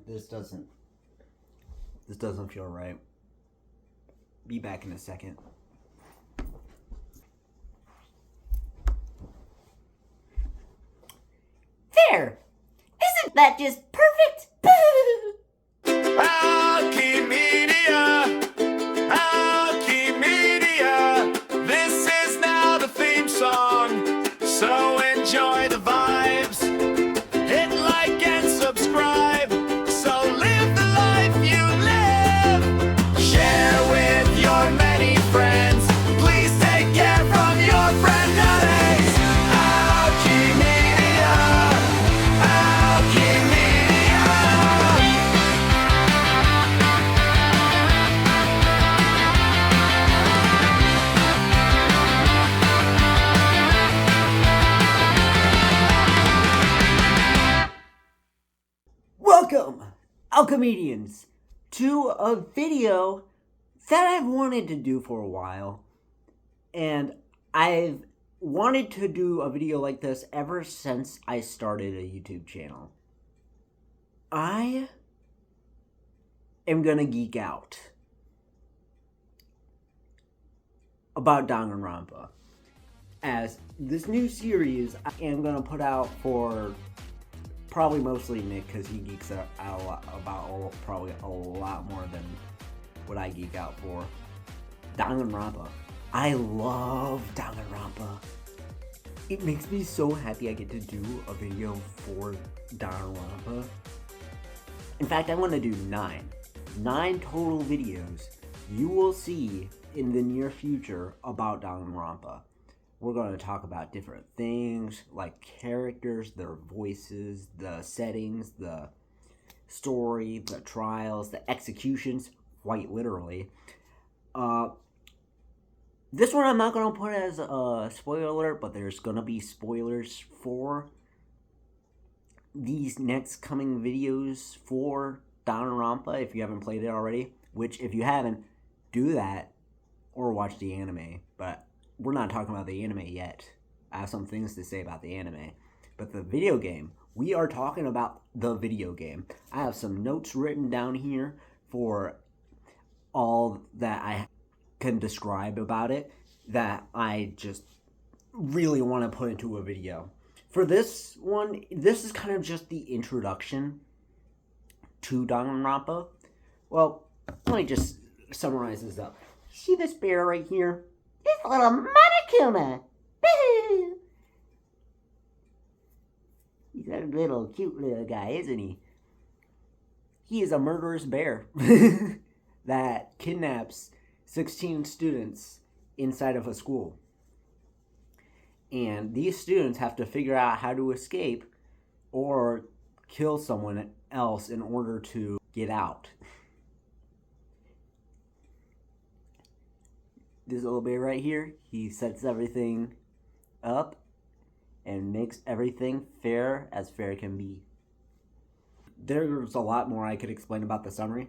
This doesn't feel right. Be back in a second. There! Isn't that just perfect? This is now the theme song, so enjoy the vibes. Hit like and subscribe, so live the life you live. Share with your many friends. Please take care from your friend nowadays. Alchemia, Alchemia. Welcome, Alchemedians, to a video that I've wanted to do for a while. And I've wanted to do a video like this ever since I started a YouTube channel. I am gonna geek out about Danganronpa, as this new series I am gonna put out for probably mostly Nick, because he geeks out a lot about probably a lot more than what I geek out for. Danganronpa. I love Danganronpa. It makes me so happy I get to do a video for Danganronpa. In fact, I want to do 9 total videos you will see in the near future about Danganronpa. We're going to talk about different things, like characters, their voices, the settings, the story, the trials, the executions, quite literally. This one I'm not going to put as a spoiler alert, but there's going to be spoilers for these next coming videos for Danganronpa if you haven't played it already. Which, if you haven't, do that or watch the anime. But we're not talking about the anime yet. I have some things to say about the anime. But the video game, we are talking about the video game. I have some notes written down here for all that I can describe about it that I just really want to put into a video. For this one, this is kind of just the introduction to Danganronpa. Well, let me just summarize this up. See this bear right here? It's a little Monokuma. He's a little cute little guy, isn't he? He is a murderous bear that kidnaps 16 students inside of a school. And these students have to figure out how to escape or kill someone else in order to get out. This little bear right here, he sets everything up and makes everything fair as fair can be. There's a lot more I could explain about the summary,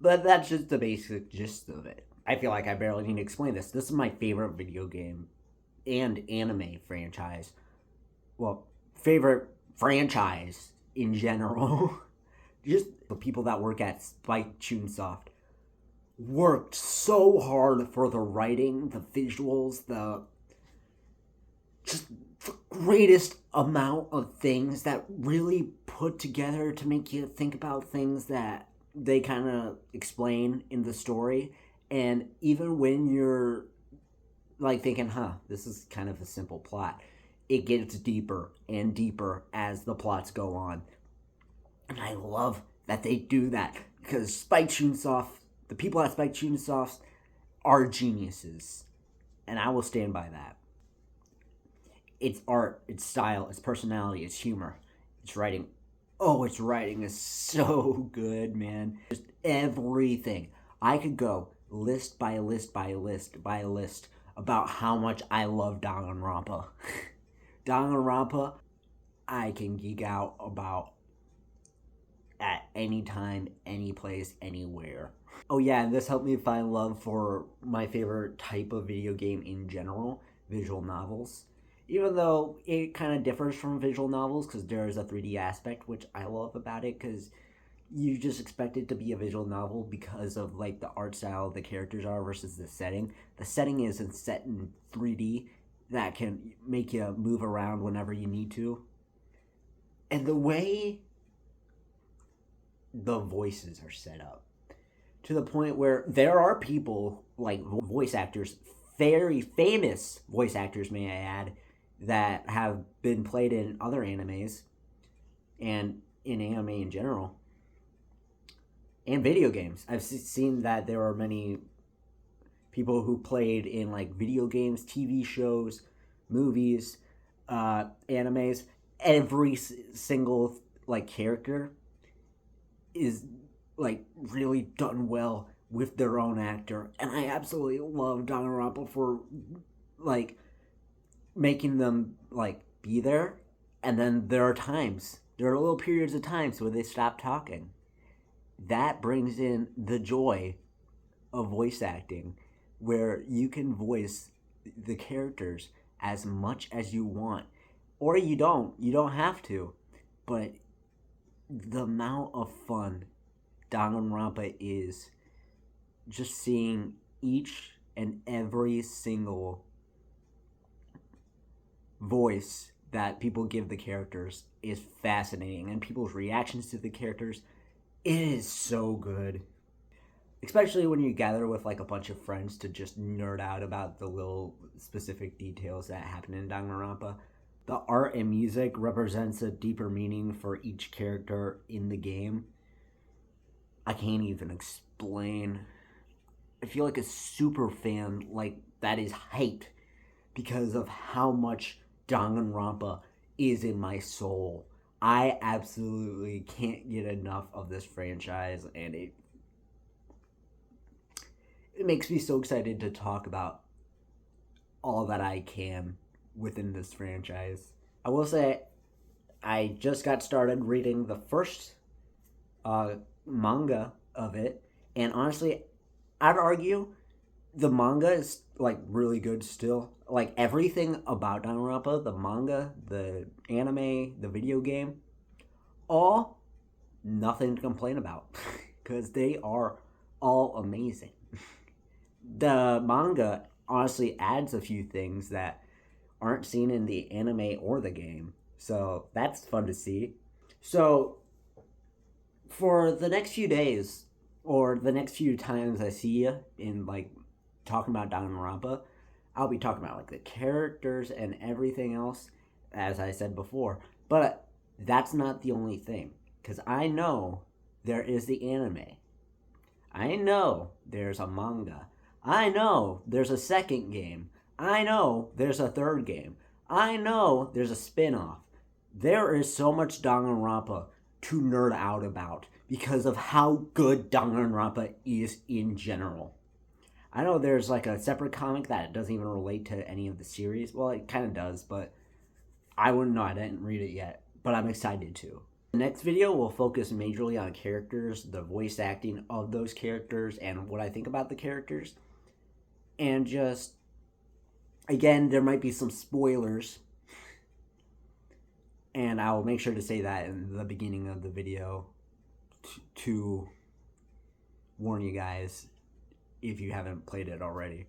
but that's just the basic gist of it. I feel like I barely need to explain this. This is my favorite video game and anime franchise. Well, favorite franchise in general. Just the people that work at Spike Chunsoft worked so hard for the writing, the visuals, the greatest amount of things that really put together to make you think about things that they kind of explain in the story. And even when you're like thinking, this is kind of a simple plot, it gets deeper and deeper as the plots go on. And I love that they do that, because Spike Chunsoft, the people at Spike Chunsoft are geniuses. And I will stand by that. It's art, it's style, it's personality, it's humor, it's writing. Oh, its writing is so good, man. Just everything. I could go list by list by list by list about how much I love Danganronpa. Danganronpa, I can geek out about at any time, any place, anywhere. Oh yeah, and this helped me find love for my favorite type of video game in general, visual novels. Even though it kind of differs from visual novels, because there is a 3D aspect, which I love about it, because you just expect it to be a visual novel because of like the art style the characters are versus the setting. The setting is set in 3D that can make you move around whenever you need to. And the way the voices are set up, to the point where there are people like voice actors, very famous voice actors, may I add, that have been played in other animes and in anime in general and video games. I've seen that there are many people who played in like video games, TV shows, movies, animes. Every single like character is like really done well with their own actor, and I absolutely love Danganronpa for like making them like be there. And then there are little periods of times where they stop talking. That brings in the joy of voice acting, where you can voice the characters as much as you want, or you don't have to. But the amount of fun Danganronpa is, just seeing each and every single voice that people give the characters is fascinating, and people's reactions to the characters, it is so good. Especially when you gather with like a bunch of friends to just nerd out about the little specific details that happen in Danganronpa. The art and music represents a deeper meaning for each character in the game. I can't even explain. I feel like a super fan like that is hyped because of how much Danganronpa is in my soul. I absolutely can't get enough of this franchise, and it makes me so excited to talk about all that I can within this franchise. I will say I just got started reading the first manga of it, and honestly, I'd argue the manga is like really good still. Like everything about Danganronpa, the manga, the anime, the video game, all nothing to complain about because they are all amazing. The manga honestly adds a few things that aren't seen in the anime or the game, so that's fun to see. So for the next few days, or the next few times I see you in like talking about Danganronpa, I'll be talking about like the characters and everything else, as I said before. But that's not the only thing, because I know there is the anime. I know there's a manga. I know there's a second game. I know there's a third game. I know there's a spin-off. There is so much Danganronpa to nerd out about because of how good Danganronpa is in general. I know there's like a separate comic that doesn't even relate to any of the series. Well, it kind of does, but I wouldn't know. I didn't read it yet, but I'm excited to. The next video will focus majorly on characters, the voice acting of those characters, and what I think about the characters. And just, again, there might be some spoilers, and I'll make sure to say that in the beginning of the video to warn you guys if you haven't played it already.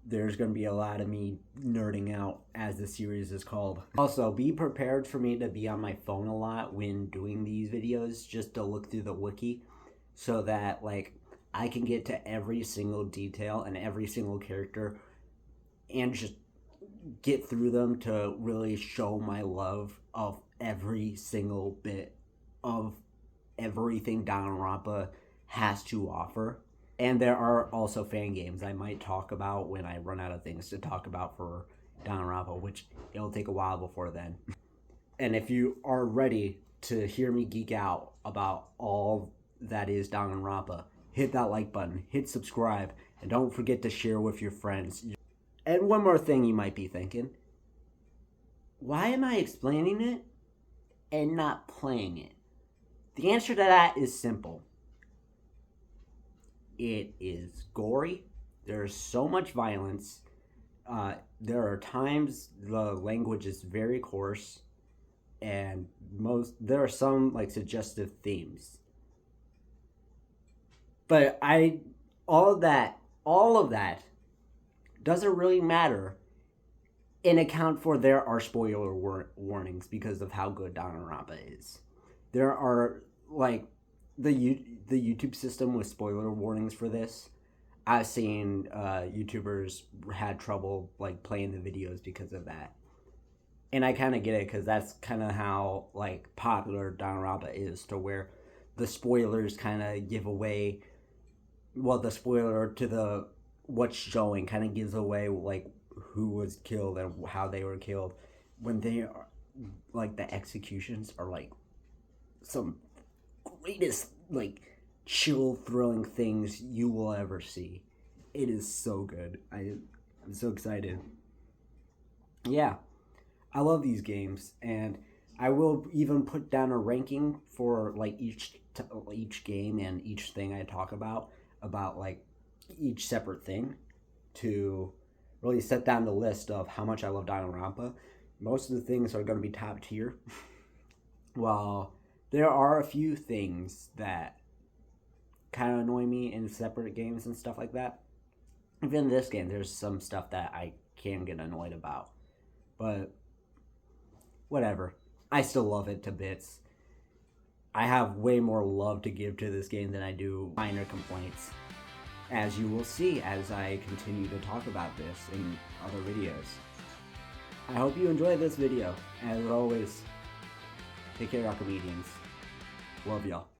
There's going to be a lot of me nerding out, as the series is called. Also, be prepared for me to be on my phone a lot when doing these videos, just to look through the wiki, so that like I can get to every single detail and every single character and just get through them to really show my love of every single bit of everything Danganronpa has to offer. And there are also fan games I might talk about when I run out of things to talk about for Danganronpa, which it'll take a while before then. And if you are ready to hear me geek out about all that is Danganronpa, hit that like button, hit subscribe, and don't forget to share with your friends. And one more thing you might be thinking, why am I explaining it and not playing it? The answer to that is simple. It is gory. There's so much violence. There are times the language is very coarse, and there are some like suggestive themes. But all of that doesn't really matter in account for there are spoiler warnings because of how good Danganronpa is. There are like the YouTube system with spoiler warnings for this. I've seen YouTubers had trouble like playing the videos because of that, and I kind of get it because that's kind of how like popular Danganronpa is, to where the spoilers kind of give away. Well, the spoiler to the what's showing kind of gives away like who was killed and how they were killed. When they are like the executions are like some greatest like chill thrilling things you will ever see. It is so good. I'm so excited. Yeah, I love these games, and I will even put down a ranking for like each game and each thing I talk about like each separate thing, to really set down the list of how much I love Danganronpa. Most of the things are going to be top tier, while there are a few things that kind of annoy me in separate games and stuff like that. Even in this game, there's some stuff that I can get annoyed about, but whatever. I still love it to bits. I have way more love to give to this game than I do minor complaints, as you will see as I continue to talk about this in other videos. I hope you enjoyed this video. As always, take care, our comedians. Love y'all.